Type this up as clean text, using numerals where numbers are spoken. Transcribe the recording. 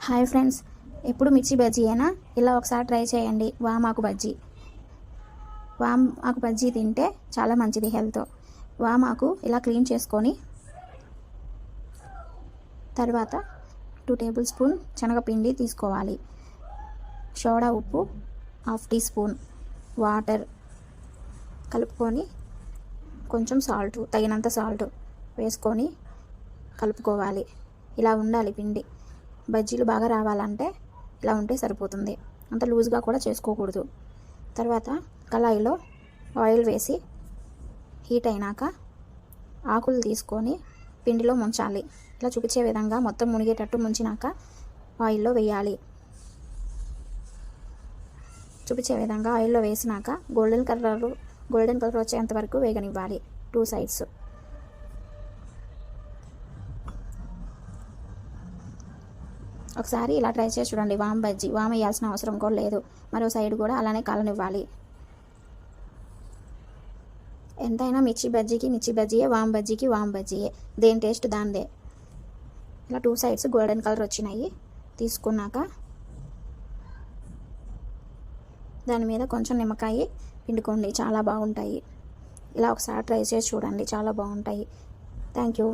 Hi friends, ఎప్పుడు మిర్చి బజ్జీయేనా? ఇలా ఒకసారి ట్రై చేయండి. వామాకు బజ్జీ. వామాకు బజ్జీ తింటే చాలా మంచిది హెల్త్. వామాకు ఇలా క్లీన్ చేసుకొని తర్వాత 2 టేబుల్ స్పూన్ శనగపిండి తీసుకోవాలి. సోడా ఉప్పు 1/2 టీ స్పూన్, వాటర్ కలుపుకొని కొంచెం సాల్ట్, తగినంత సాల్ట్ వేసుకొని కలుపుకోవాలి. ఇలా ఉండాలి పిండి. బజ్జీలు బాగా రావాలంటే ఇలా ఉంటే సరిపోతుంది. అంత లూజ్గా కూడా చేసుకోకూడదు. తర్వాత కళాయిలో ఆయిల్ వేసి హీట్ అయినాక ఆకులు తీసుకొని పిండిలో ముంచాలి. ఇలా చూపించే విధంగా మొత్తం మునిగేటట్టు ముంచినాక ఆయిల్లో వేయాలి. చూపించే విధంగా ఆయిల్లో వేసినాక గోల్డెన్ కలర్ వచ్చేంత వరకు వేగనివ్వాలి 2 సైడ్స్. ఒకసారి ఇలా ట్రై చేసి చూడండి. వామ్ బజ్జీ వామ్ వేయాల్సిన అవసరం కూడా లేదు. మరో సైడ్ కూడా అలానే కాలనివ్వాలి. ఎంతైనా మిర్చి బజ్జీయే, వామ్ బజ్జీయే. దేని టేస్ట్ దాందే. ఇలా 2 సైడ్స్ గోల్డెన్ కలర్ వచ్చినాయి. తీసుకున్నాక దాని మీద కొంచెం నిమ్మకాయ పిండుకోండి, చాలా బాగుంటాయి. ఇలా ఒకసారి ట్రై చేసి చూడండి, చాలా బాగుంటాయి. Thank you.